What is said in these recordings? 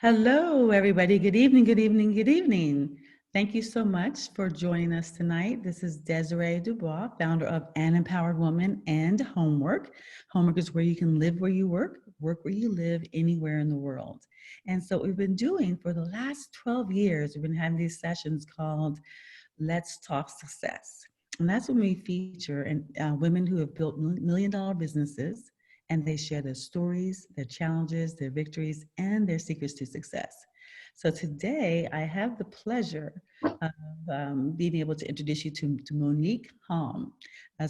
Hello, everybody. Good evening, good evening, good evening. Thank you so much for joining us tonight. This is Desiree Dubois, founder of An Empowered Woman and Homework. Homework is where you can live where you work, work where you live, anywhere in the world. And so, what we've been doing for the last 12 years, we've been having these sessions called Let's Talk Success. And that's when we feature women who have built million dollar businesses and they share their stories, their challenges, their victories, and their secrets to success. So today I have the pleasure of being able to introduce you to Monick Halm.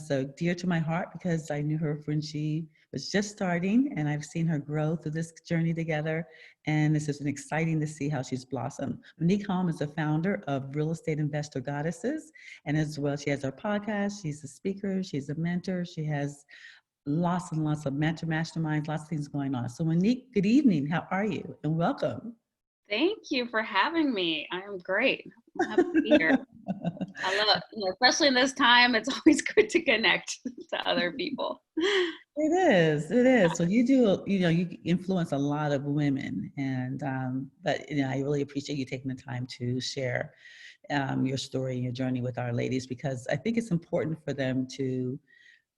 So dear to my heart because I knew her when she was just starting and I've seen her grow through this journey together. And this is exciting to see how she's blossomed. Monick Halm is the founder of Real Estate Investor Goddesses. And as well, she has her podcast. She's a speaker. She's a mentor. She has lots and lots of mentor masterminds, lots of things going on. So Monick, good evening. How are you? And welcome. Thank you for having me. I am great. I'm happy to be here. I love, especially in this time, it's always good to connect to other people. It is. It is. So you do, you influence a lot of women, and but I really appreciate you taking the time to share your story and your journey with our ladies because I think it's important for them to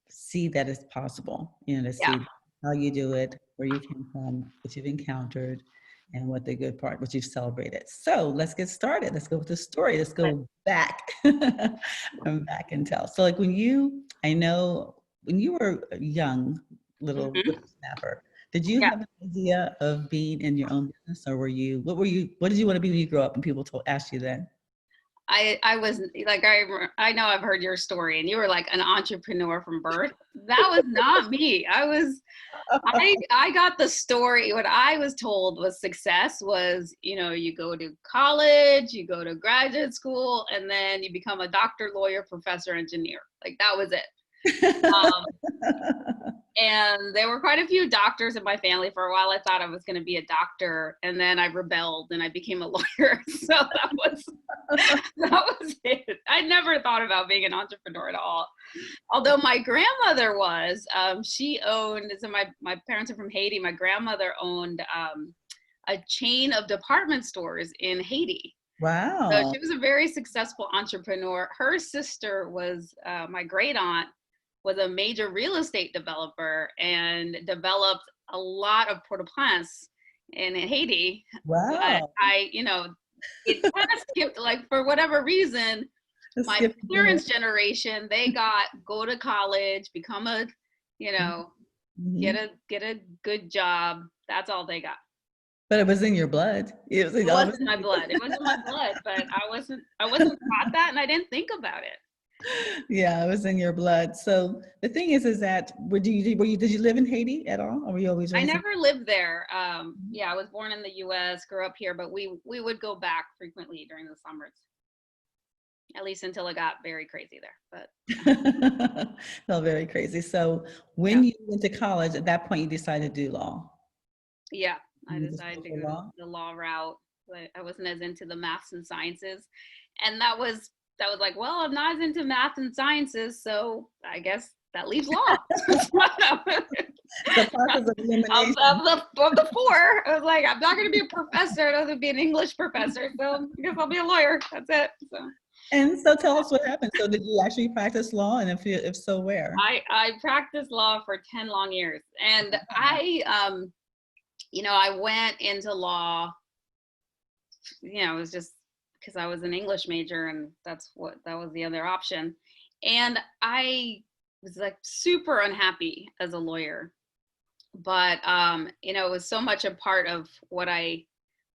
see that it's possible. To Yeah. see how you do it, where you came from, what you've encountered, and what the good part, what you've celebrated. So let's get started. Let's go with the story. Let's go back. I'm back and tell. So like I know when you were a young little Mhm. whippersnapper, did you Yeah. have an idea of being in your own business or what did you want to be when you grew up and people asked you then? I was like, I know I've heard your story and you were like an entrepreneur from birth. That was not me. I got the story. What I was told was success was, you go to college, you go to graduate school, and then you become a doctor, lawyer, professor, engineer. Like that was it. Um, and there were quite a few doctors in my family. For a while I thought I was going to be a doctor, and then I rebelled and I became a lawyer. So that was it. I never thought about being an entrepreneur at all, although my grandmother was. She owned, so my parents are from Haiti. My grandmother owned a chain of department stores in Haiti. So Wow. she was a very successful entrepreneur. Her sister was, my great aunt was a major real estate developer and developed a lot of port-au-prince in Haiti. But Wow. it kind of skipped, like for whatever reason, Let's my skip ahead. parents' generation, they go to college, become a, you know, get Mhm. a good job. That's all they got. But it was in your blood. It was It all of a wasn't my blood. It wasn't my blood, but I wasn't taught that and I didn't think about it. Yeah, it was in your blood. So the thing is that did you live in Haiti at all, or were you always I raised in? never lived there. Yeah, I was born in the US, grew up here, but we would go back frequently during the summers, at least until it got very crazy there. But yeah. No, very crazy. So Yeah. when you went to college, at that point you decided to do law. Yeah, I You just go decided to for go law. the law route. But I wasn't as into the maths and sciences, and that was like, well, I'm not as into math and sciences, so I guess that leaves law. The process of of, elimination. of the of the four, I was like, I'm not going to be a professor. I don't want to be an English professor, so I guess I'll be a lawyer. That's it. So And so tell us what happened. So did you actually practice law, and if so, where? I practiced law for 10 long years, and I went into law. It was just because I was an English major and that was the other option. And I was like super unhappy as a lawyer. But it was so much a part of what I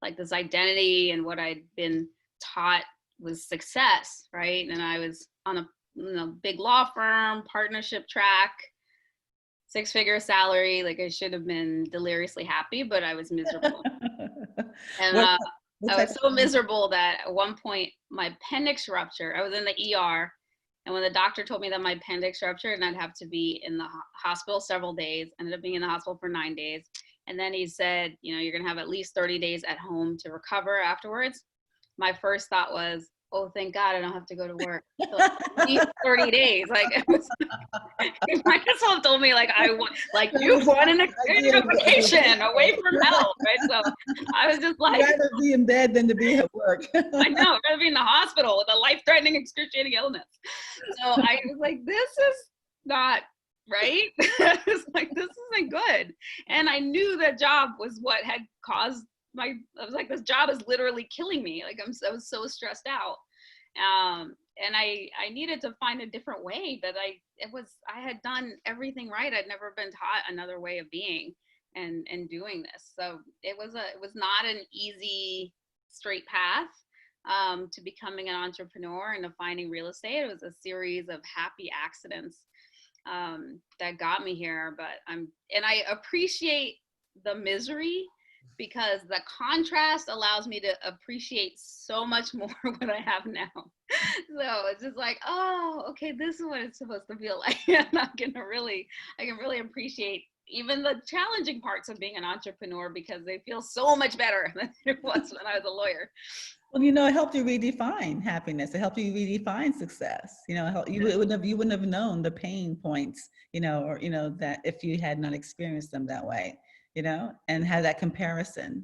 like, this identity and what I'd been taught was success, right? And I was on a big law firm, partnership track, six-figure salary. Like I should have been deliriously happy, but I was miserable. And What what I type was so of miserable that at one point my appendix ruptured. I was in the ER, and when the doctor told me that my appendix ruptured and I'd have to be in the hospital several days, I ended up being in the hospital for 9 days. And then he said, you're going to have at least 30 days at home to recover afterwards. My first thought was, oh, thank God I don't have to go to work. So at least 30 days. Like, it was, you might as well have told me, like, I want, like, you want an extended vacation away from health, right? So I was just like, I'd rather be in bed than to be at work. I know, I'd rather be in the hospital with a life-threatening, excruciating illness. So I was like, this is not right. It's like, this isn't good. And I knew that job was what had caused I was like, this job is literally killing me. Like, I was so stressed out. And I needed to find a different way, but I had done everything right. I'd never been taught another way of being and doing this. So it was not an easy straight path to becoming an entrepreneur and to finding real estate. It was a series of happy accidents that got me here. But I appreciate the misery, because the contrast allows me to appreciate so much more what I have now. So it's just like, oh, okay, this is what it's supposed to feel like. And I can really appreciate even the challenging parts of being an entrepreneur, because they feel so much better than it was when I was a lawyer. Well, it helped you redefine happiness. It helped you redefine success. You wouldn't have known the pain points, or that if you had not experienced them that way, and had that comparison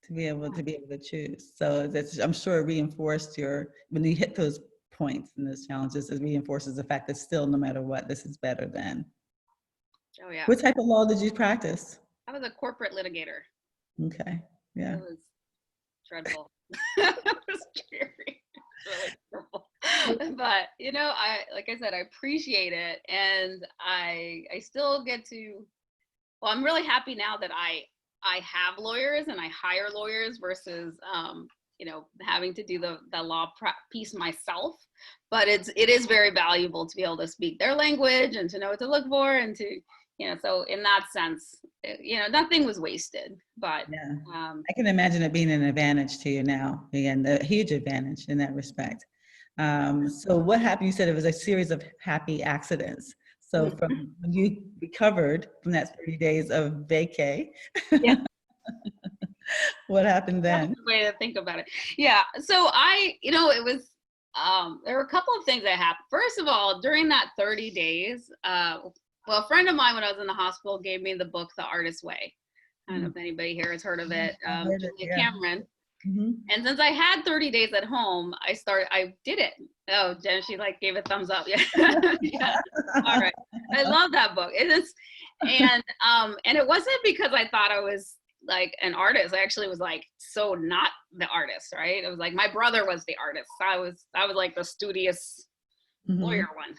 to be able to choose. So I'm sure it reinforced when you hit those points and those challenges, it reinforces the fact that still, no matter what, this is better than. Oh yeah. What type of law did you practice? I was a corporate litigator. Okay. Yeah. It was dreadful. It was scary. Really terrible. But like I said, I appreciate it, and I still get to. Well, I'm really happy now that I have lawyers and I hire lawyers versus having to do the law piece myself. But it is very valuable to be able to speak their language and to know what to look for, and to so in that sense, nothing was wasted. But yeah, I can imagine it being an advantage to you now, again, a huge advantage in that respect. So what happened? You said it was a series of happy accidents. So from when you recovered from that 30 days of vacay, yeah. What happened then? That's a way to think about it. Yeah. So it was, there were a couple of things that happened. First of all, during that 30 days, a friend of mine, when I was in the hospital, gave me the book, The Artist's Way. I don't know if anybody here has heard of it. Julia Cameron. Mm-hmm. And since I had 30 days at home, I did it. Oh, Jen, she gave a thumbs up. Yeah. Yeah. All right. I love that book. It is, and it wasn't because I thought I was an artist. I actually was so not the artist, right? It was my brother was the artist. I was the studious lawyer one.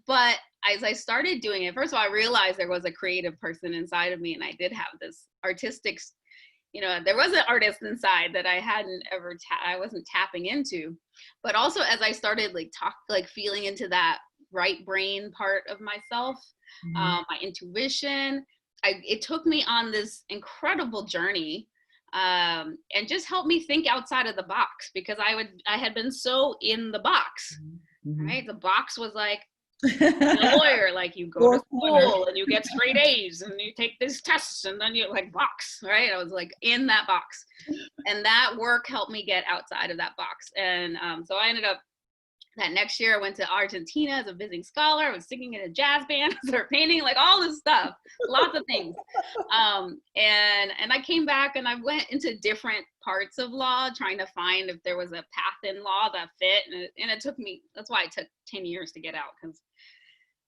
But as I started doing it, first of all, I realized there was a creative person inside of me, and I did have this artistic, there was an artist inside that I hadn't ever, I wasn't tapping into. But also as I started feeling into that right brain part of myself, my intuition, it took me on this incredible journey, and just helped me think outside of the box, because I had been so in the box, right? The box was a lawyer, you go to school and you get straight A's and you take these tests and then you box, right? I was in that box, and that work helped me get outside of that box. And so I ended up, that next year I went to Argentina as a visiting scholar. I was singing in a jazz band, I started painting, all this stuff, lots of things. And I came back and I went into different parts of law, trying to find if there was a path in law that fit. And it took me, that's why it took 10 years to get out, because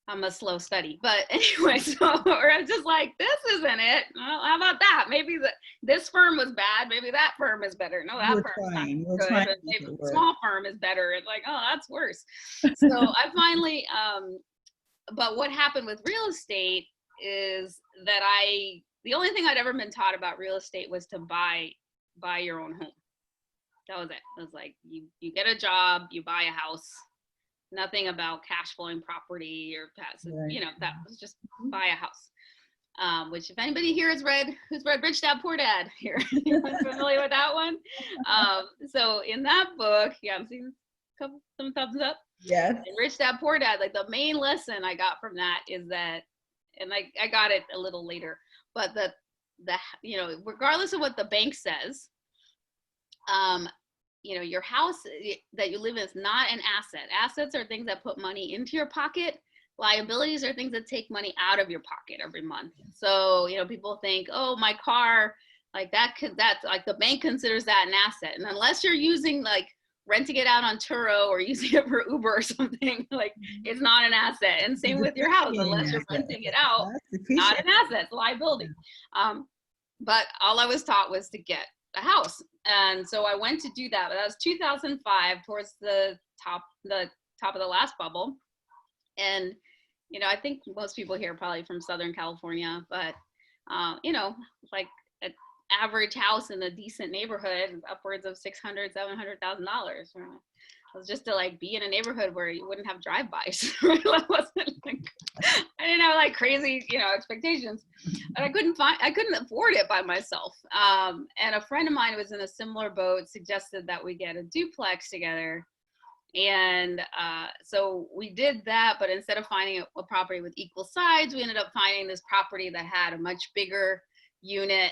I'm a slow study. But anyway, so I was just this isn't it. Well, how about that? Maybe this firm was bad. Maybe that firm is better. No, that firm's not good. Maybe a small firm is better. It's oh, that's worse. So I finally, but what happened with real estate is that the only thing I'd ever been taught about real estate was to buy your own home. That was it. It was you get a job, you buy a house. Nothing about cash flowing property or passive, that was just buy a house. Which, if anybody here who's read Rich Dad Poor Dad here, you're familiar with that one? So in that book, I'm seeing some thumbs up. Yes. In Rich Dad Poor Dad, the main lesson I got from that is that, and I got it a little later, but the regardless of what the bank says, your house that you live in is not an asset. Assets are things that put money into your pocket. Liabilities are things that take money out of your pocket every month. So, people think, oh, my car, like that's like the bank considers that an asset. And unless you're using like renting it out on Turo or using it for Uber or something, like it's not an asset. And same with your house, unless you're renting it out, not an asset, it's a liability. But all I was taught was to get a house. And so I went to do that. But that was 2005, towards the top of the last bubble. And, I think most people here are probably from Southern California, but, like an average house in a decent neighborhood, upwards of $600,000, $700,000. It was just to like be in a neighborhood where you wouldn't have drive-bys. I didn't have like crazy, expectations, but I couldn't afford it by myself. And a friend of mine who was in a similar boat suggested that we get a duplex together. And so we did that, but instead of finding a property with equal sides, we ended up finding this property that had a much bigger unit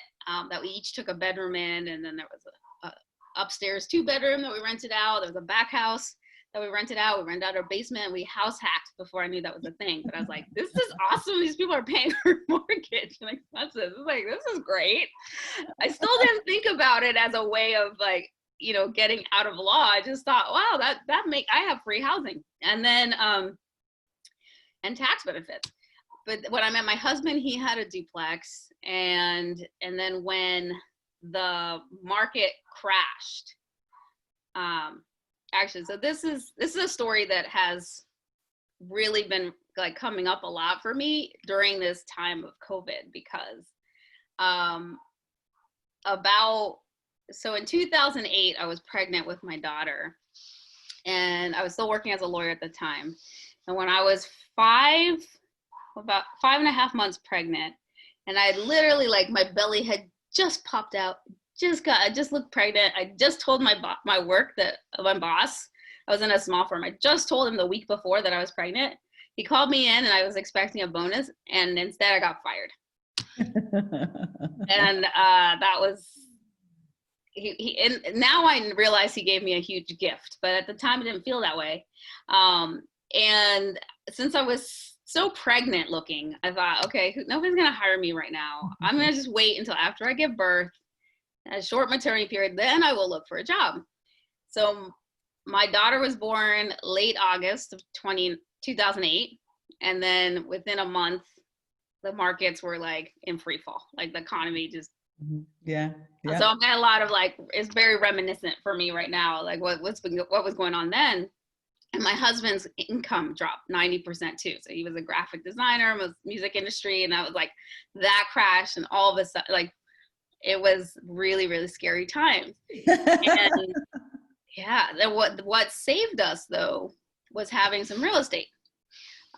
that we each took a bedroom in, and then there was a upstairs 2-bedroom that we rented out. There was a back house that we rented out. We rented out our basement. We house hacked before I knew that was a thing. But I was like, this is awesome. These people are paying for mortgage and expenses. It's like, this is great. I still didn't think about it as a way of like, getting out of law. I just thought, wow, I have free housing. And then, and tax benefits. But when I met my husband, he had a duplex. And then when the market crashed, actually, so this is a story that has really been like coming up a lot for me during this time of COVID, because so in 2008, I was pregnant with my daughter, and I was still working as a lawyer at the time. And when I was about 5.5 months pregnant, and I literally, like, my belly had just popped out, I just looked pregnant. I just told my boss, I was in a small firm, I just told him the week before that I was pregnant. He called me in and I was expecting a bonus, and instead I got fired. And that was, and now I realize he gave me a huge gift, but at the time it didn't feel that way. And since I was so pregnant looking, I thought, okay, nobody's gonna hire me right now. I'm gonna just wait until after I give birth, a short maternity period, then I will look for a job. So my daughter was born late August of 2008. And then within a month, the markets were like in free fall, like the economy just. Yeah. So I've got a lot of like, it's very reminiscent for me right now, like what was going on then. And my husband's income dropped 90% too. So he was a graphic designer, was music industry. And that was like, that crash, and all of a sudden, like, it was really, really scary times. And yeah, what saved us though was having some real estate.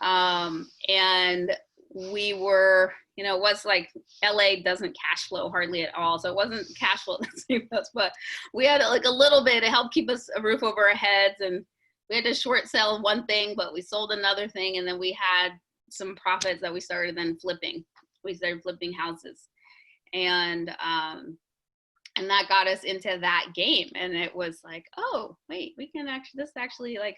And we were, what's like, LA doesn't cash flow hardly at all. So it wasn't cash flow that saved us, but we had like a little bit to help keep us a roof over our heads. And we had to short sell one thing, but we sold another thing. And then we had some profits that we started then flipping. We started flipping houses. And that got us into that game. And it was like, oh, wait, this actually like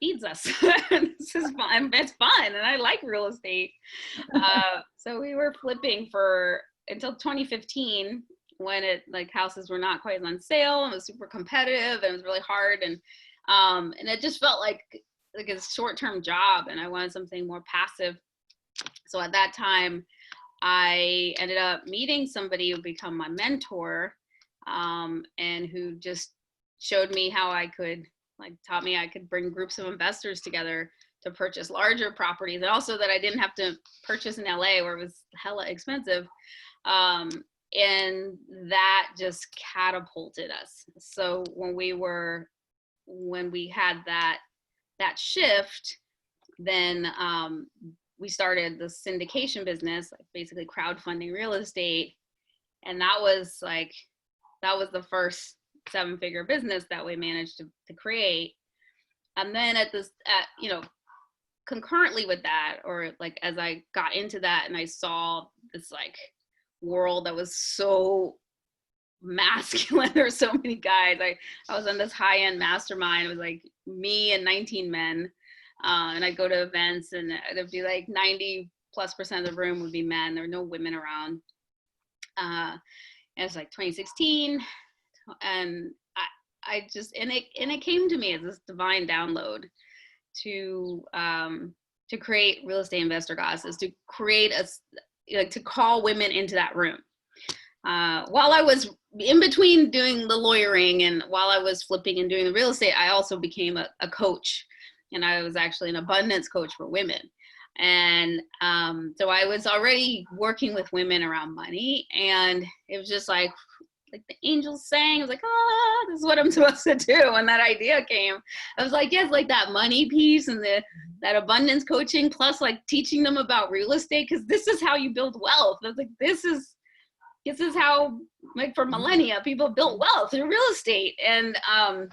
feeds us. This is fun. It's fun. And I like real estate. So we were flipping until 2015, when houses were not quite on sale, and it was super competitive, and it was really hard. And it just felt like a short-term job, and I wanted something more passive. So at that time, I ended up meeting somebody who became my mentor, and who just showed me how I could, taught me I could bring groups of investors together to purchase larger properties, and also that I didn't have to purchase in LA where it was hella expensive. And that just catapulted us. So when we had that shift, then we started the syndication business, like basically crowdfunding real estate. And that was the first 7-figure business that we managed to create. And then concurrently with that, or like as I got into that and I saw this like world that was so masculine. There were so many guys. I was on this high-end mastermind. It was like me and 19 men. And I'd go to events and there'd be like 90+% of the room would be men. There were no women around. And it was like 2016. And I just, and it came to me as this divine download to create Real Estate Investor Goddesses, to create to call women into that room. While I was in between doing the lawyering and while I was flipping and doing the real estate, I also became a coach, and I was actually an abundance coach for women. And so I was already working with women around money, and it was just like the angels sang. I was like, this is what I'm supposed to do. When that idea came, I was like, yes, like that money piece and that abundance coaching, plus like teaching them about real estate, because this is how you build wealth. I was like, this is how, like, for millennia, people built wealth through real estate. And I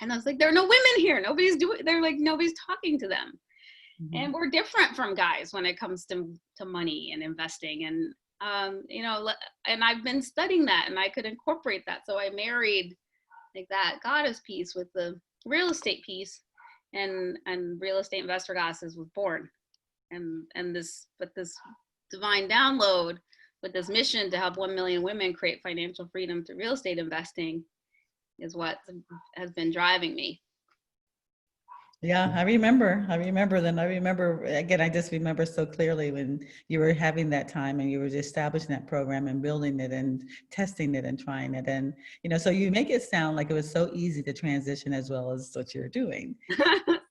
was like, there are no women here. Nobody's talking to them. Mm-hmm. And we're different from guys when it comes to money and investing. And, and I've been studying that, and I could incorporate that. So I married like that goddess piece with the real estate piece, and Real Estate Investor Goddesses was born. And this divine download with this mission to help 1 million women create financial freedom through real estate investing is what has been driving me. Yeah, I remember then. I remember, again, I just remember so clearly when you were having that time and you were establishing that program and building it and testing it and trying it. And, so you make it sound like it was so easy to transition as well as what you're doing.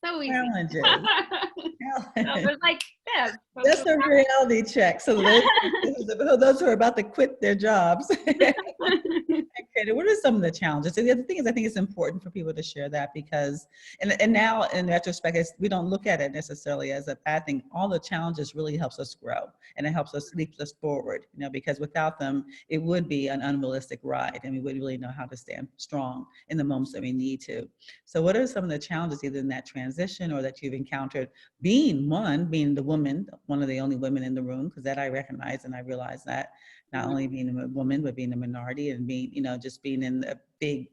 So easy. Challenges. So like, yeah, that's a reality check. So those who are about to quit their jobs. What are some of the challenges? And the other thing is, I think it's important for people to share that, because, and now in retrospect, we don't look at it necessarily as a bad thing. All the challenges really helps us grow, and it helps us leap us forward, because without them, it would be an unrealistic ride, and we wouldn't really know how to stand strong in the moments that we need to. So what are some of the challenges either in that transition or that you've encountered being the woman, one of the only women in the room, because that I recognize and I realize that, not only being a woman, but being a minority and being, just being in a big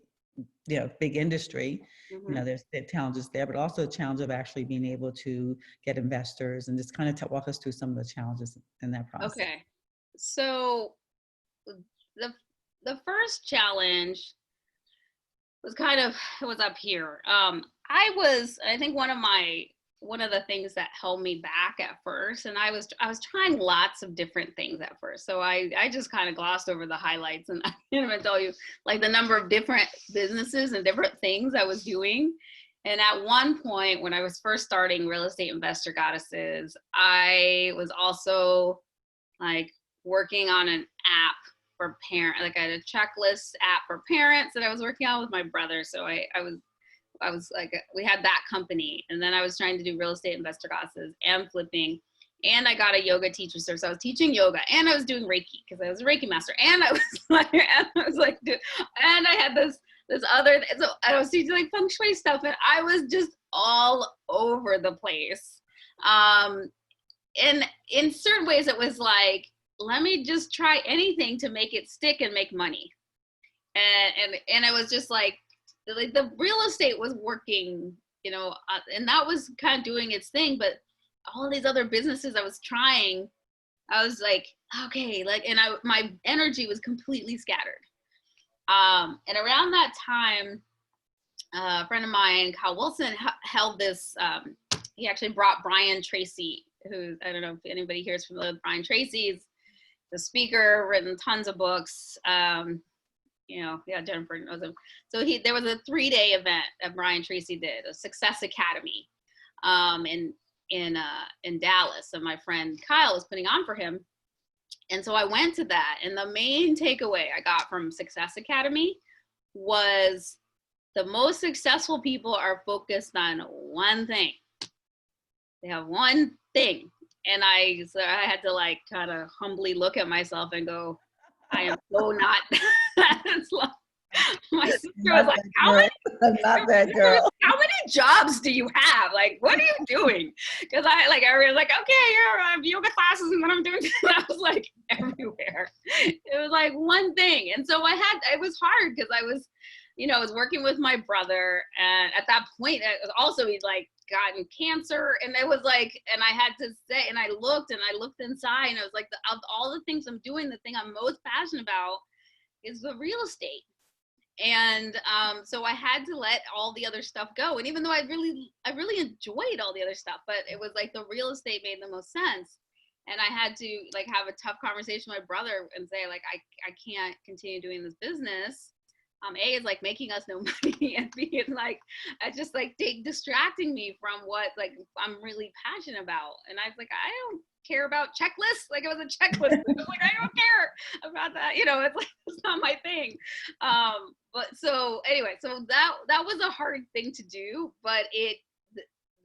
industry, Mm-hmm. There's the challenges there, but also the challenge of actually being able to get investors, and just kind of walk us through some of the challenges in that process. Okay. So the first challenge was up here. I think one of the things that held me back at first, and I was trying lots of different things at first. So I just kind of glossed over the highlights, and I didn't even tell you like the number of different businesses and different things I was doing. And at one point when I was first starting Real Estate Investor Goddesses, I was also like working on an app for parents, like I had a checklist app for parents that I was working on with my brother. So I was like, we had that company, and then I was trying to do Real Estate Investor Goddesses and flipping, and I got a yoga teacher. So I was teaching yoga, and I was doing Reiki because I was a Reiki master, and I was like, and I had this other, so I was teaching like feng shui stuff, and I was just all over the place. And in certain ways, it was like, let me just try anything to make it stick and make money, and it was just like the real estate was working, and that was kind of doing its thing, but all these other businesses I was trying, I was like, okay, like, and my energy was completely scattered. And around that time, a friend of mine, Kyle Wilson, held this, he actually brought Brian Tracy, who, I don't know if anybody here is familiar with Brian Tracy. He's the speaker, written tons of books. Jennifer knows him. So there was a 3-day event that Brian Tracy did, a Success Academy, in Dallas, and my friend Kyle was putting on for him. And so I went to that, and the main takeaway I got from Success Academy was the most successful people are focused on one thing. They have one thing. And I had to like kind of humbly look at myself and go, I am so not. My sister was Not like, that girl. Not that girl. how many jobs do you have? Like, what are you doing? Because I was like, okay, you're yoga classes and then I'm doing, and I was like everywhere. It was like one thing. And so it was hard because I was, I was working with my brother, and at that point, it was also, he'd like gotten cancer, and it was like, and I had to say, and I looked inside, and I was like, of all the things I'm doing, the thing I'm most passionate about is the real estate. And so I had to let all the other stuff go. And even though I really enjoyed all the other stuff, but it was like the real estate made the most sense. And I had to like have a tough conversation with my brother and say, like, I can't continue doing this business. A is like making us no money, and B is like, it's just like distracting me from what like I'm really passionate about. And I was like, I don't care about checklists. Like, it was a checklist. I was like, I don't care about that. It's like, it's not my thing. But so anyway, so that was a hard thing to do, but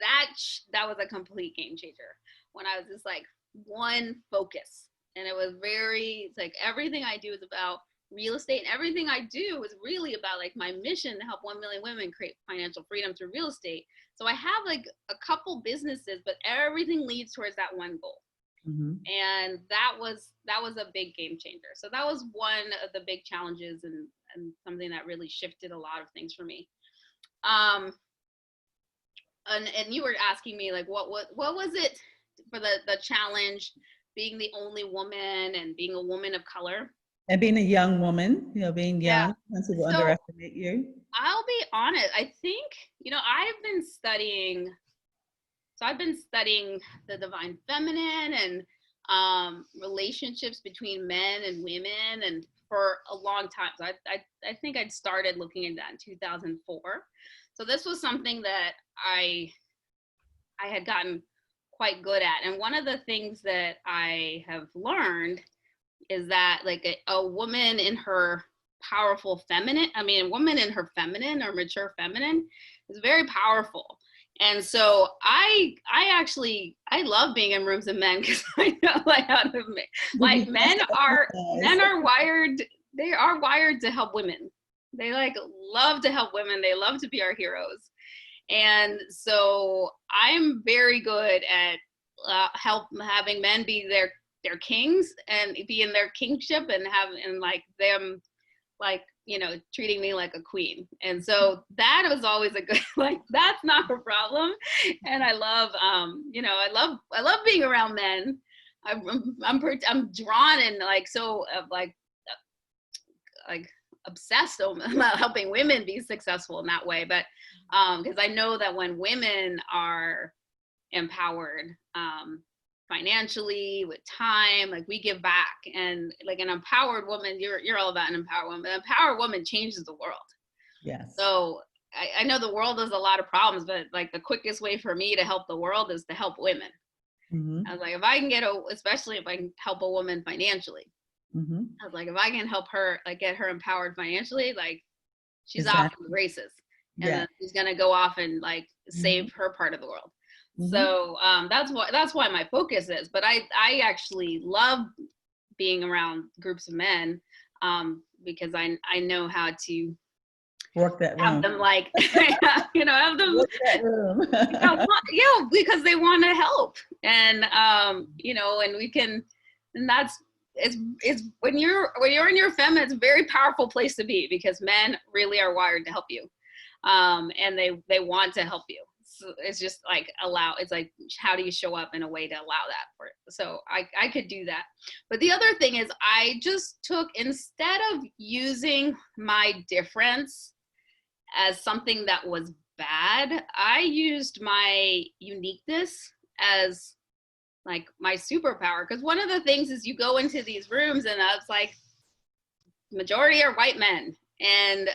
that was a complete game changer when I was just like one focus. And it was it's like everything I do is about real estate, and everything I do is really about like my mission to help 1 million women create financial freedom through real estate. So I have like a couple businesses, but everything leads towards that one goal. Mm-hmm. And that was a big game changer. So that was one of the big challenges, and something that really shifted a lot of things for me. And you were asking me like, what was it for the challenge being the only woman and being a woman of color? And being a young woman, being young, some people underestimate you. I'll be honest. I think, I've been studying the divine feminine and relationships between men and women, and for a long time. So I think I'd started looking into that in 2004. So this was something that I had gotten quite good at. And one of the things that I have learned is that like a woman in her powerful feminine, a woman in her feminine or mature feminine is very powerful. And so I love being in rooms of men, because I know like men are wired, they are wired to help women. They like love to help women. They love to be our heroes. And so I'm very good at having men be their kings and be in their kingship, and like them like treating me like a queen. And so that was always a good, like, that's not a problem. And I love I love being around men. I'm drawn and like so like obsessed about helping women be successful in that way. But because I know that when women are empowered financially, with time, like we give back, and like an empowered woman, you're all about an empowered woman. An empowered woman changes the world. Yes. So I know the world has a lot of problems, but like the quickest way for me to help the world is to help women. Mm-hmm. I was like, if I can especially if I can help a woman financially, mm-hmm. I was like, if I can help her, like get her empowered financially, like she's off to the races, and then she's gonna go off and like save her part of the world. Mm-hmm. So that's why my focus is. But I actually love being around groups of men because I know how to work that room. Have them like have them work that room. Because they want to help, and and we can, and that's it's when you're in your feminine, it's a very powerful place to be, because men really are wired to help you, and they want to help you. So it's just like it's like, how do you show up in a way to allow that for it? So I could do that. But the other thing is, I just took, instead of using my difference as something that was bad, I used my uniqueness as like my superpower. Because one of the things is, you go into these rooms and it's like majority are white men, and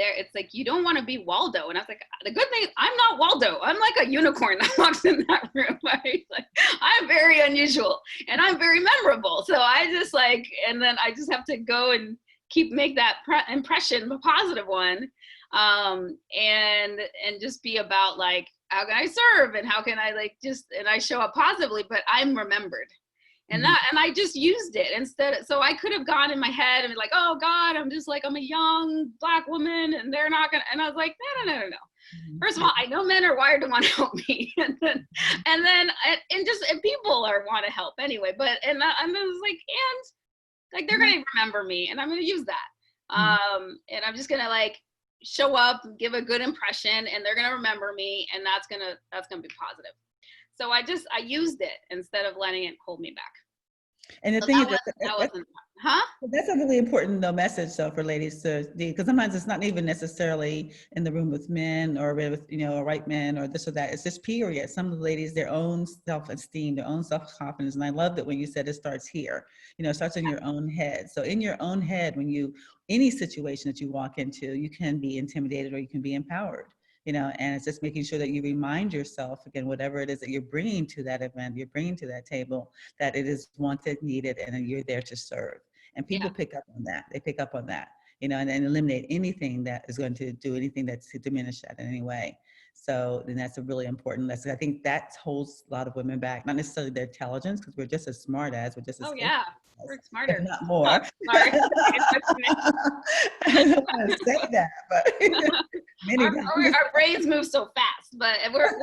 it's like, you don't want to be Waldo. And I was like, the good thing is I'm not Waldo. I'm like a unicorn that walks in that room. Right? Like, I'm very unusual and I'm very memorable. So I just like, and then I just have to go and make that impression, a positive one, and just be about like, how can I serve, and how can I like and I show up positively, but I'm remembered. And I just used it instead. So I could have gone in my head and be like, oh God, I'm a young Black woman and they're not gonna, and I was like, no. First of all, I know men are wired to want to help me, and people want to help anyway. But and I was like, they're gonna remember me, and I'm gonna use that. And I'm just gonna like show up, give a good impression, and they're gonna remember me, and that's gonna be positive. So I used it instead of letting it hold me back. And the So thing is, that wasn't, huh? that's a really important though message though for ladies to do, because sometimes it's not even necessarily in the room with men or with a white man or this or that. It's just period. Some of the ladies, their own self-esteem, their own self-confidence, and I love that when you said it starts here. It starts in your own head. So in your own head, when any situation that you walk into, you can be intimidated or you can be empowered. And it's just making sure that you remind yourself, again, whatever it is that you're bringing to that event, you're bringing to that table, that it is wanted, needed, and you're there to serve. And people pick up on that. They pick up on that, and eliminate anything that is going to do anything that's to diminish that in any way. So then that's a really important lesson. I think that holds a lot of women back, not necessarily their intelligence, because we're just as smart as, we're just as yeah, we're smarter, if not more. Sorry. I don't want to say that, but our brains move so fast, but we're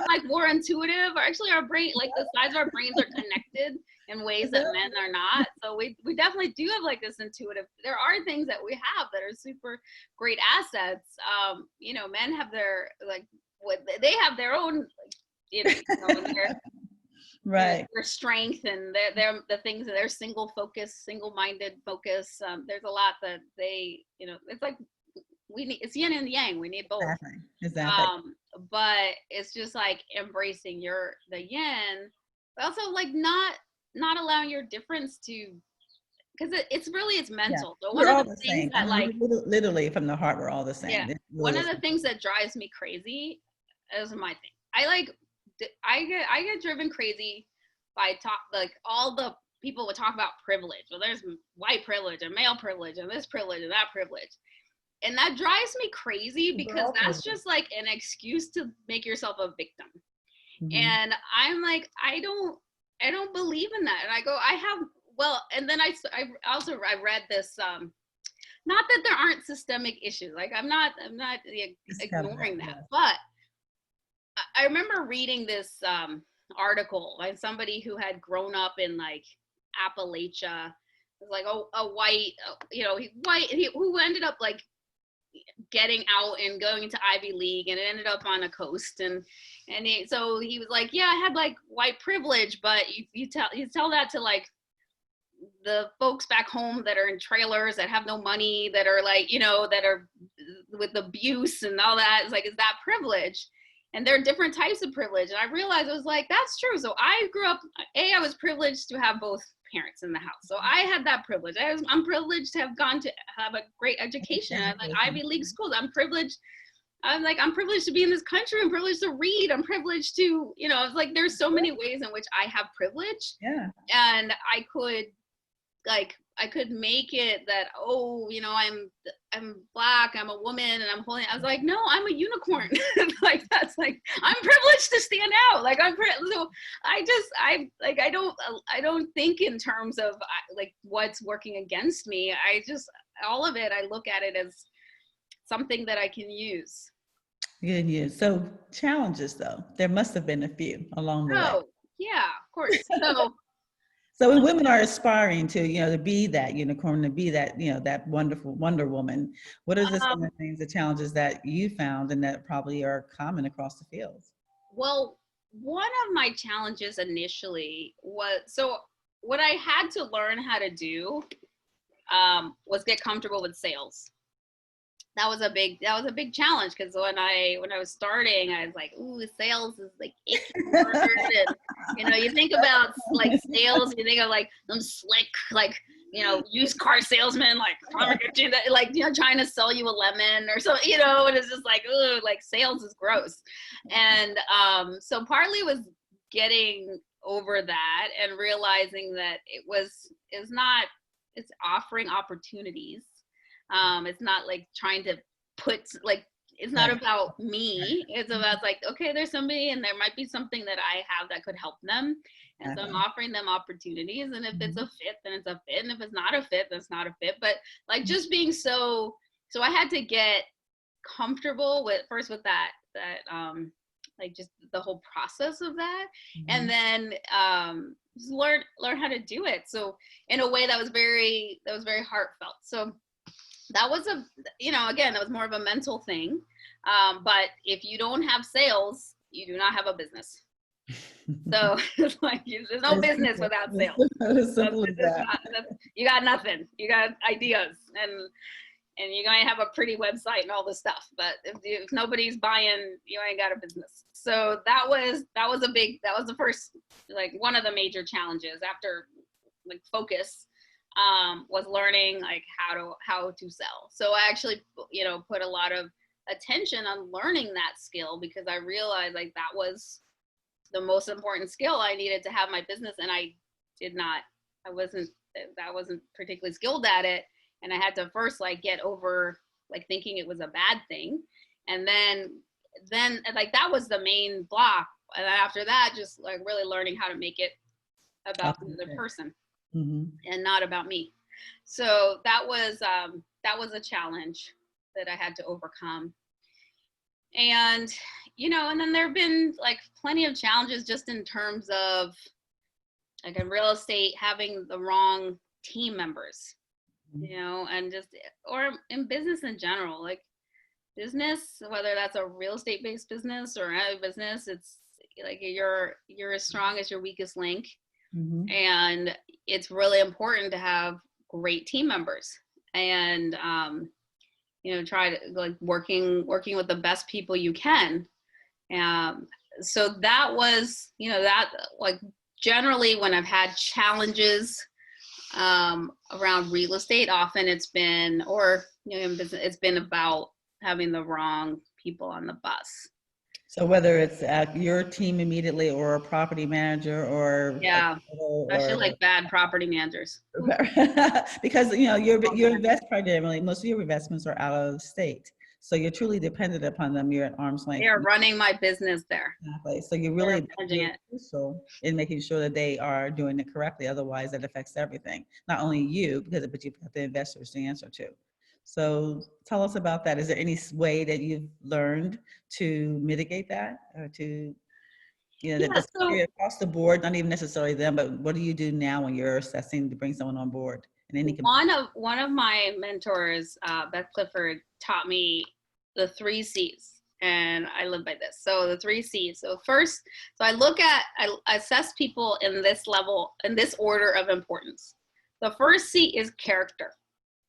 like more intuitive. Actually, our brain, like the sides of our brains are connected in ways that men are not. So we definitely do have like this intuitive. There are things that we have that are super great assets. Men have their they have their own, right, their strength and their the things that they're single-minded focus. There's a lot that they, it's like it's yin and yang. We need both. Exactly. But it's just like embracing the yin, but also like not allowing your difference to, because it's mental. Yeah. So one of the things that like literally from the heart, we're all the same. Yeah. One of the things that drives me crazy is my thing. I get driven crazy by all the people would talk about privilege. Well, there's white privilege and male privilege and this privilege and that privilege. And that drives me crazy because that's just like an excuse to make yourself a victim. And I'm like, I don't believe in that. And I go, and then I read this, not that there aren't systemic issues. Like I'm not ignoring that, but I remember reading this article by somebody who had grown up in like Appalachia. It was like a white, who ended up like getting out and going into Ivy League, and it ended up on a coast, so he was like, yeah, I had like white privilege, but you tell that to like the folks back home that are in trailers that have no money, that are like, that are with abuse and all that. It's like, is that privilege? And there are different types of privilege. And I realized I was like, that's true. So I grew up, I was privileged to have both parents in the house. So I had that privilege. I'm privileged to have gone to have a great education at like Ivy League schools. I'm privileged to be in this country. I'm privileged to read. I'm privileged to, it's like there's so many ways in which I have privilege. Yeah. And I could make it that, I'm Black, I'm a woman, and I'm holding. I was like, no, I'm a unicorn. Like that's like I'm privileged to stand out. Like so I don't think in terms of like what's working against me. All of it, I look at it as something that I can use. Good news. So challenges though, there must have been a few along the way. Oh yeah, of course. So when women are aspiring to, to be that unicorn, to be that, that wonderful Wonder Woman, what are some of the things, the challenges that you found and that probably are common across the fields? Well, one of my challenges initially was, so what I had to learn how to do was get comfortable with sales. That was a big challenge, because when I was starting, I was like, ooh, sales is like icky word. And you think about like sales, you think of like some slick, like used car salesman, like trying to sell you a lemon or so, and it's just like, ooh, like sales is gross. And so partly was getting over that and realizing that it's offering opportunities. It's not like trying to it's not about me. It's about like, okay, there's somebody and there might be something that I have that could help them. And so I'm Exactly. offering them opportunities. And if it's Mhm. a fit, then it's a fit. And if it's not a fit, then it's not a fit. But like just being so I had to get comfortable with first with that like just the whole process of that, and Mhm. then just learn how to do it. So in a way that was very heartfelt. So that was a, again, that was more of a mental thing. But if you don't have sales, you do not have a business. So it's like there's no As business simple without as sales. as That's, simple as that's that. not, that's, you got nothing. You got ideas, and you're going to have a pretty website and all this stuff. But if nobody's buying, you ain't got a business. So that was the first, like one of the major challenges after like focus, was learning like how to sell. So I actually, put a lot of attention on learning that skill, because I realized like that was the most important skill I needed to have my business. And did not, I wasn't particularly skilled at it. And I had to first like get over like thinking it was a bad thing. And then like that was the main block. And then after that, just like really learning how to make it about the other Authentic. person Mhm. and not about me. So that was a challenge that I had to overcome. And and then there have been like plenty of challenges just in terms of like in real estate having the wrong team members, Mhm. and just, or in business in general, like business, whether that's a real estate based business or any business, it's like you're as strong as your weakest link. Mhm. And it's really important to have great team members, and try to like working with the best people you can. um, so that was, that like generally when I've had challenges around real estate, often it's been, or in business, it's been about having the wrong people on the bus. So whether it's at your team immediately or a property manager or a Yeah, especially or like bad property managers. Oof, because all your bad. invest primarily most of your investments are out of state, so you're truly dependent upon them. You're at arm's They length. are running my business there. Exactly. So you're They're really managing you're it. crucial in making sure that they are doing it correctly. Otherwise, that affects everything. Not only you, but you've got the investors to answer to. So tell us about that. Is there any way that you've learned to mitigate that, or to that Yeah, this so across the board, not even necessarily them, but what do you do now when you're assessing to bring someone on board in any one of my mentors, Beth Clifford, taught me the 3 C's, and I live by this. So the 3 C's. So first, so I assess people in this level, in this order of importance. The first C is character.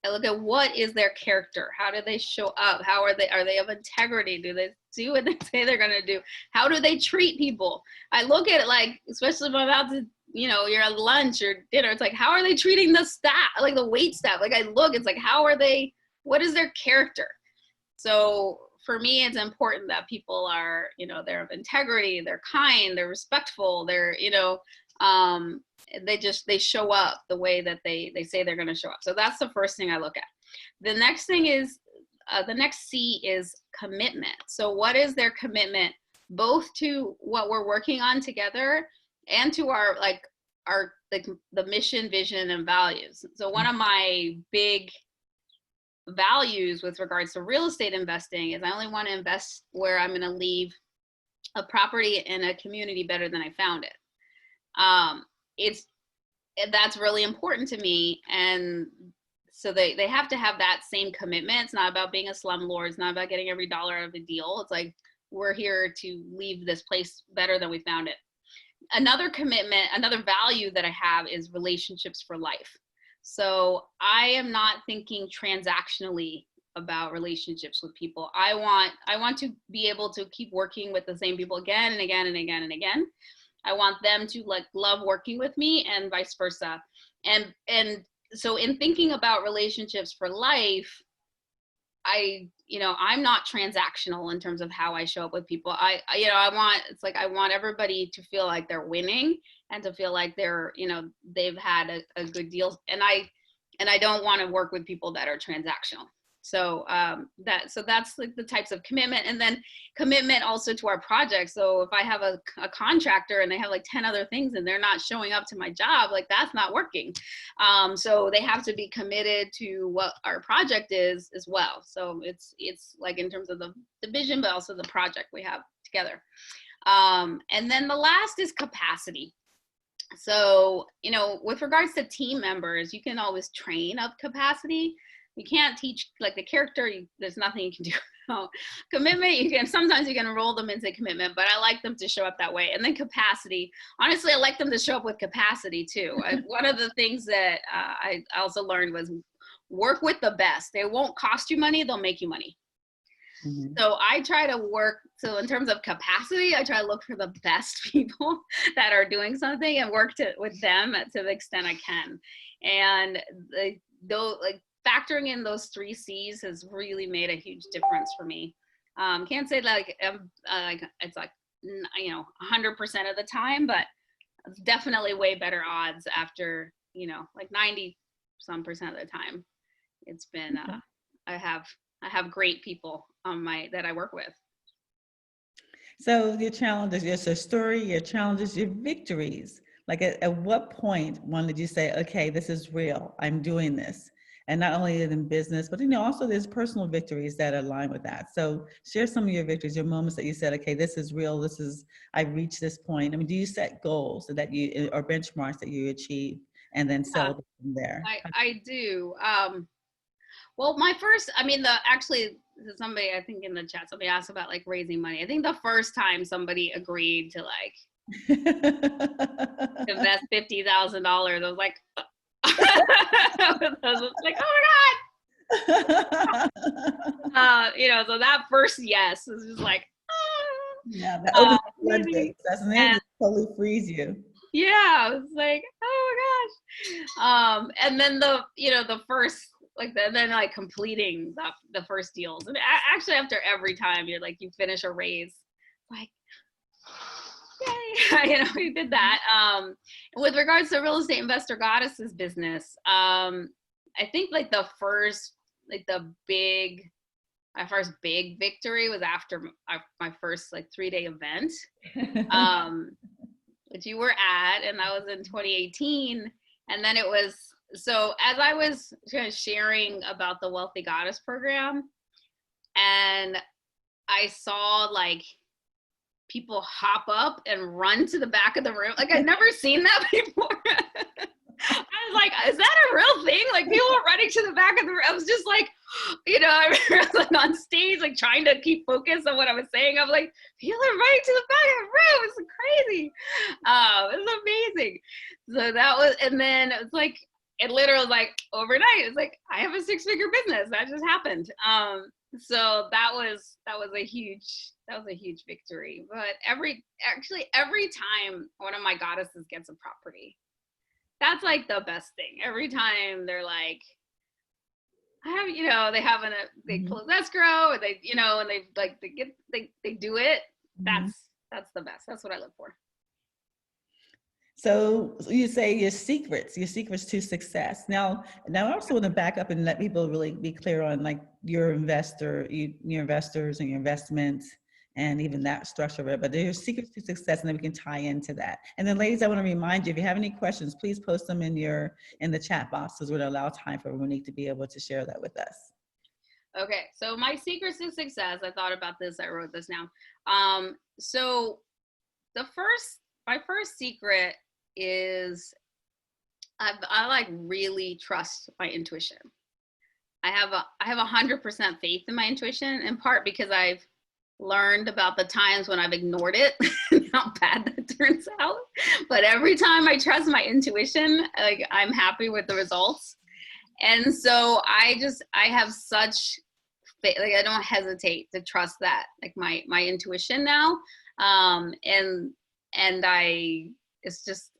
I look at what is their character. How do they show up? How are they? Are they of integrity? Do they do what they say they're going to do? How do they treat people? I look at it like, especially if I'm about to, you're at lunch or dinner. It's like, how are they treating the staff, like the wait staff? Like I look, it's like, how are they? What is their character? So for me, it's important that people are, they're of integrity, they're kind, they're respectful, they're, um, they show up the way that they say they're going to show up. So that's the first thing I look at. The next thing is, the next C is commitment. So what is their commitment, both to what we're working on together and to our, like, the mission, vision, and values. So one of my big values with regards to real estate investing is I only want to invest where I'm going to leave a property in a community better than I found it. It's That's really important to me, and so they have to have that same commitment. It's not about being a slumlord. It's not about getting every dollar out of the deal. It's like, we're here to leave this place better than we found it. Another commitment, another value that I have is relationships for life. So I am not thinking transactionally about relationships with people. I want to be able to keep working with the same people again and again and again and again. I want them to like love working with me, and vice versa. And so in thinking about relationships for life, I'm not transactional in terms of how I show up with people. I want everybody to feel like they're winning, and to feel like they've had a good deal. And I don't want to work with people that are transactional. So that's like the types of commitment, and then commitment also to our project. So if I have a contractor and they have like 10 other things and they're not showing up to my job, like that's not working. So they have to be committed to what our project is as well. So it's like in terms of the vision, but also the project we have together. And then the last is capacity. So, with regards to team members, you can always train up capacity. You can't teach like the character, there's nothing you can do. Commitment, sometimes you can enroll them into commitment, but I like them to show up that way. And then capacity, honestly, I like them to show up with capacity too. One of the things that I also learned was work with the best. They won't cost you money, they'll make you money. Mm-hmm. So I try to work, so in terms of capacity, I try to look for the best people that are doing something and work with them to the extent I can. And factoring in those 3 C's has really made a huge difference for me. Can't say like it's like 100% of the time, but definitely way better odds after like 90-some% of the time. It's been I have great people that I work with. So your challenges, your story, your challenges, your victories. Like at what point did you say, okay, this is real, I'm doing this? And not only in business, but also there's personal victories that align with that. So share some of your victories, your moments that you said, okay, this is real, I've reached this point. I mean, do you set goals so that you, or benchmarks that you achieve and then celebrate from there? I do. Well, actually somebody, I think in the chat, somebody asked about like raising money. I think the first time somebody agreed to like invest $50,000, I was like, I was like, oh my God. So that first yes was just like, yeah, that opens the floodgates, doesn't it? It totally frees you. Yeah, I was like, oh my gosh. And then the first, then completing the first deals. And actually after every time you're like, you finish a raise, like, yay, we did that. With regards to Real Estate Investor Goddesses business, I think like my first big victory was after my first 3-day event, which you were at, and that was in 2018. And then it was, so as I was kind of sharing about the Wealthy Goddess program, and I saw like people hop up and run to the back of the room. Like I'd never seen that before. I was like, is that a real thing? Like people are running to the back of the room. I was just like, I was like on stage, like trying to keep focus on what I was saying. I'm like, people are running to the back of the room. It's crazy. It's amazing. So that was, and then it was like, it literally was like overnight. It's like, I have a 6-figure business. That just happened. So that was a huge victory. But every time one of my goddesses gets a property, that's like the best thing. Every time they're like, they close escrow, or they, and they do it. That's the best. That's what I look for. So you say your secrets to success. Now I also want to back up and let people really be clear on like your investors and your investments and even that structure of it, but there's secrets to success, and then we can tie into that. And then ladies, I want to remind you, if you have any questions, please post them in the chat box, because we'll allow time for Monick to be able to share that with us. Okay, so my secrets to success, I thought about this, I wrote this down. So my first secret is I like really trust my intuition. I have 100% faith in my intuition, in part because I've learned about the times when I've ignored it and how bad that turns out. But every time I trust my intuition, like I'm happy with the results. And so I have such faith, like I don't hesitate to trust that, like my intuition now. And it's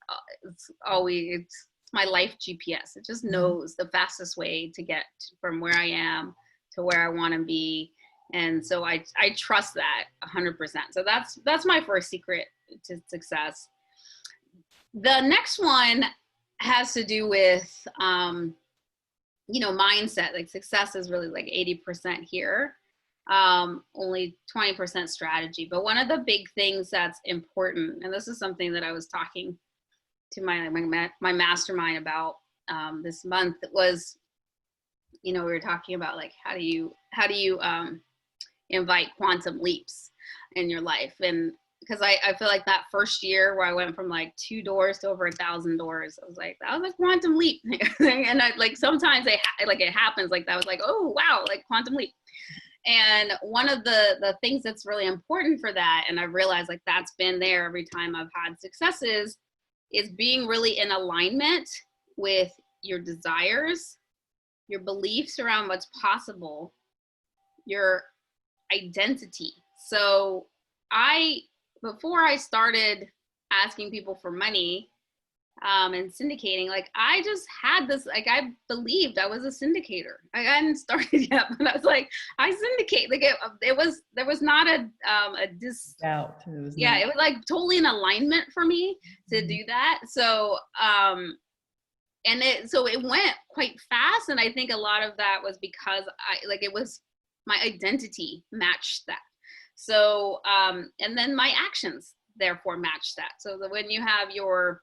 my life GPS. It just knows the fastest way to get from where I am to where I want to be. And so I trust that 100%. So that's my first secret to success. The next one has to do with mindset. Like success is really like 80% here. Only 20% strategy. But one of the big things that's important, and this is something that I was talking to my mastermind about this month, was, we were talking about like how do you invite quantum leaps in your life. And because I feel like that first year where I went from like 2 doors to over 1,000 doors, I was like, that was a quantum leap. And I like, sometimes it happens like that. I was like, oh wow, like quantum leap. And one of the things that's really important for that, and I realized like that's been there every time I've had successes, is being really in alignment with your desires, your beliefs around what's possible, your identity. So before I started asking people for money and syndicating, like I just had this, like I believed I was a syndicator. I hadn't started yet, but I was like, I syndicate. Like there was not a doubt. It was like totally an alignment for me to do that. So so it went quite fast, and I think a lot of that was because it was my identity matched that. So and then my actions therefore match that. So that when you have your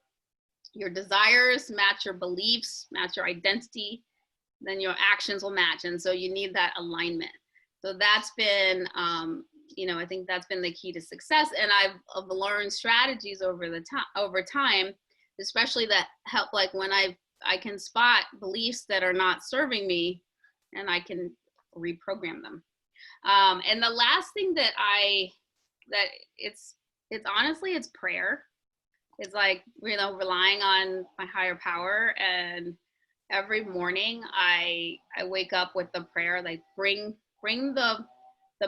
desires match your beliefs, match your identity, then your actions will match. And so you need that alignment. So that's been, I think that's been the key to success. And I've learned strategies over time, especially that help, like when I can spot beliefs that are not serving me, and I can reprogram them. And the last thing that it's honestly, it's prayer. It's like, relying on my higher power. And every morning I wake up with the prayer, like bring the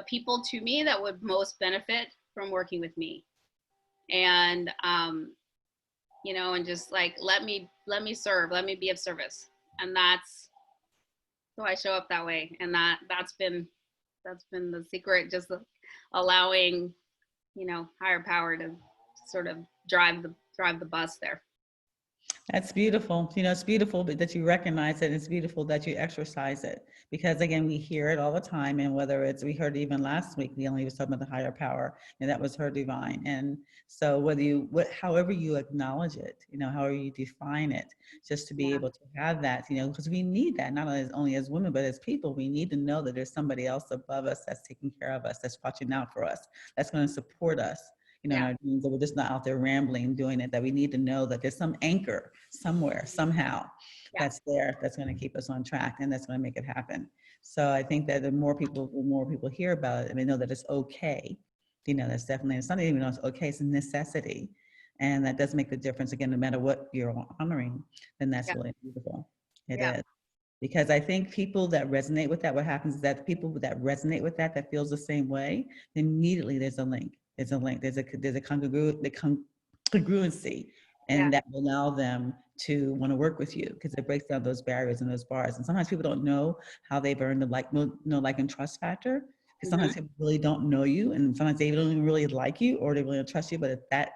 people to me that would most benefit from working with me. And, and just like, let me serve, let me be of service. And so I show up that way. And that's been the secret, just allowing, higher power to sort of drive the bus there. That's beautiful. It's beautiful that you recognize it. It's beautiful that you exercise it, because again, we hear it all the time. And whether we heard it even last week, we only was talking about the higher power, and that was her divine. And so however you acknowledge it, however you define it, just to be able to have that, because we need that, not only as women, but as people, we need to know that there's somebody else above us that's taking care of us, that's watching out for us, that's going to support us. In our dreams, that we're just not out there rambling, doing it, that we need to know that there's some anchor somewhere, somehow, that's there, that's going to keep us on track, and that's going to make it happen. So I think that the more people hear about it, and they know that it's okay, that's definitely, it's not even though it's okay, it's a necessity. And that does make the difference. Again, no matter what you're honoring, then that's really beautiful. It is. Because I think people that resonate with that, what happens is that the people that resonate with that feels the same way, immediately there's a link. There's a congruency, and that will allow them to want to work with you, because it breaks down those barriers and those bars. And sometimes people don't know how they've earned the like and trust factor, because sometimes people really don't know you, and sometimes they don't even really like you, or they really don't trust you. But that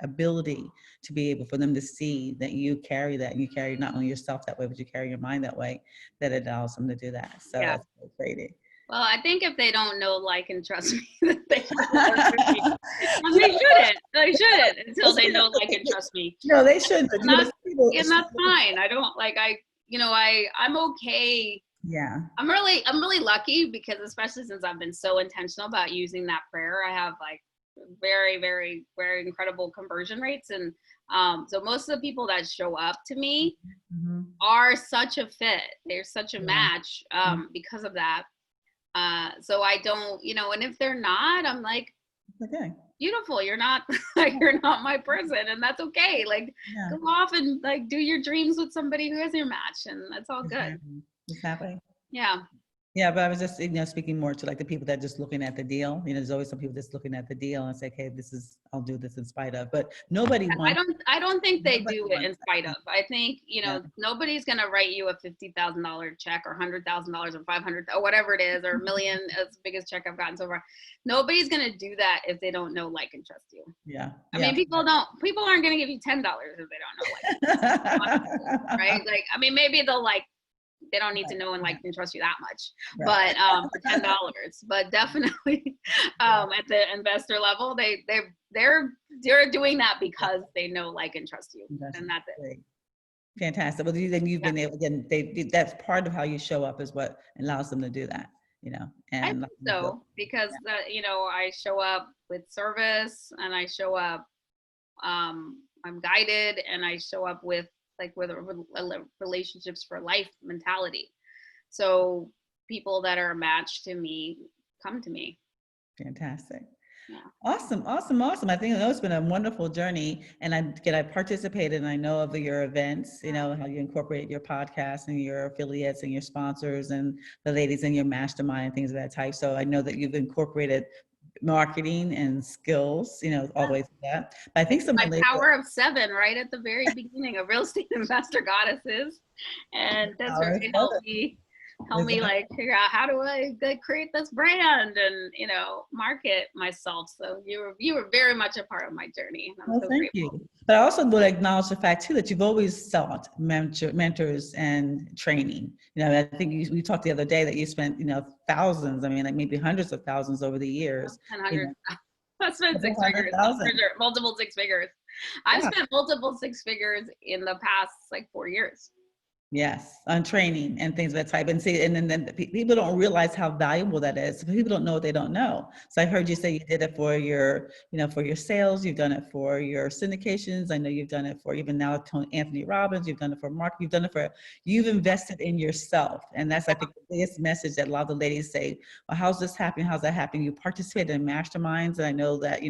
ability to be able for them to see that you carry that, and you carry not only yourself that way, but you carry your mind that way, that it allows them to do that. So that's great. Well, I think if they don't know, like, and trust me, they shouldn't. They shouldn't until they know, like, and trust me. No, they shouldn't. And that's fine. I don't like. I'm okay. Yeah. I'm really lucky, because especially since I've been so intentional about using that prayer, I have like very, very, very incredible conversion rates. And so most of the people that show up to me are such a fit. They're such a match because of that. So I don't, and if they're not, I'm like, okay, beautiful. You're not you're not my person, and that's okay. Like, go off and like do your dreams with somebody who is your match, and that's all good. Exactly. Yeah. Yeah, but I was just, speaking more to like the people that just looking at the deal. There's always some people just looking at the deal and say, okay, I'll do this in spite of. But nobody wants. I don't think they do it in spite of. I think, nobody's going to write you a $50,000 check or $100,000 or 500 or whatever it is, or a million, as the biggest check I've gotten so far. Nobody's going to do that if they don't know, like, and trust you. Yeah. I mean, people aren't going to give you $10 if they don't know, like, right? Like, I mean, maybe they'll like they don't need to know and like and trust you that much, Right. but for $10, but definitely at the investor level, they're doing that because they know, like, and trust you, and that's it. Great. Fantastic. Well, then you've been able, again, that's part of how you show up is what allows them to do that, I and think so, because I show up with service, and I show up, I'm guided, and I show up with a relationships for life mentality. So people that are a match to me come to me. fantastic. Yeah. Awesome, awesome, awesome. I think it's been a wonderful journey, and I participated, and I know of your events, how you incorporate your podcast and your affiliates and your sponsors and the ladies in your mastermind and things of that type. So I know that you've incorporated marketing and skills, all the way through that. But I think some my power of 7 right at the very beginning of Real Estate Investor Goddesses, and that's where it helped me like figure out how do I create this brand and market myself. So you were very much a part of my journey. Well, thank you. But I also would acknowledge the fact too that you've always sought mentors and training. I think we talked the other day that you spent thousands, like maybe hundreds of thousands over the years. And hundreds. I spent 6 figures, multiple 6 figures. I've spent multiple 6 figures in the past 4 years. Yes, on training and things of that type. And see, and then people don't realize how valuable that is. People don't know what they don't know. So I heard you say you did it for your, for your sales. You've done it for your syndications. I know you've done it for even now Anthony Robbins. You've done it for Mark. You've invested in yourself. And that's, I think, the biggest message that a lot of the ladies say, well, how's this happening? How's that happening? You participate in masterminds. And I know that,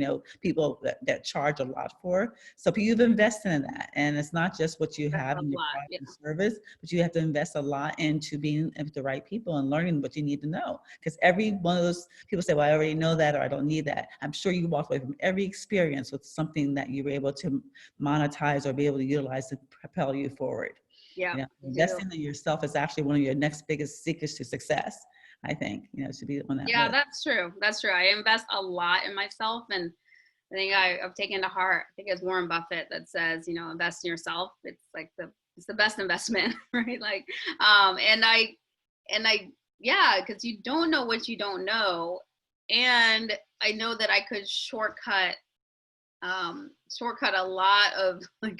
people that charge a lot for. So you've invested in that. And it's not just what you have in your product and service, but you have to invest a lot into being with the right people and learning what you need to know. Because every one of those people say, well, I already know that, or I don't need that. I'm sure you walked away from every experience with something that you were able to monetize or be able to utilize to propel you forward. Yeah. Investing in yourself is actually one of your next biggest secrets to success, I think, to be on that list. That's true. That's true. I invest a lot in myself, and I think I've taken to heart, I think it's Warren Buffett that says, invest in yourself. It's like it's the best investment, right? Because you don't know what you don't know. And I know that I could shortcut a lot of pain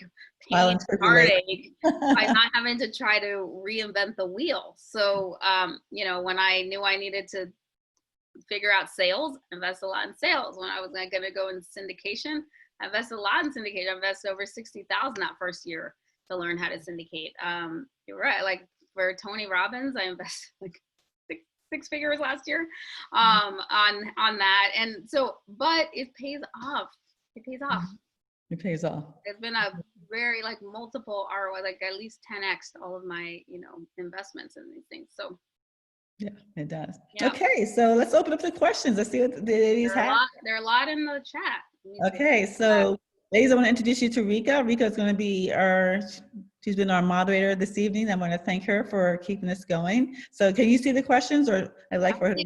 and heartache by not having to try to reinvent the wheel. So, when I knew I needed to figure out sales, invest a lot in sales. When I was going to go in syndication, I invested a lot in syndication. I invested over $60,000 that first year to learn how to syndicate. You're right. For Tony Robbins, I invested six figures last year on that. And so, but it pays off. It pays off. It pays off. It's been a very multiple ROI, at least 10x all of my, investments in these things. So yeah, it does. Yeah. Okay, so let's open up the questions. Let's see what the ladies have. There are a lot in the chat. Okay, so ladies, I want to introduce you to Rika. Rika is going to be she's been our moderator this evening. I want to thank her for keeping this going. So can you see the questions, or I'd like for her to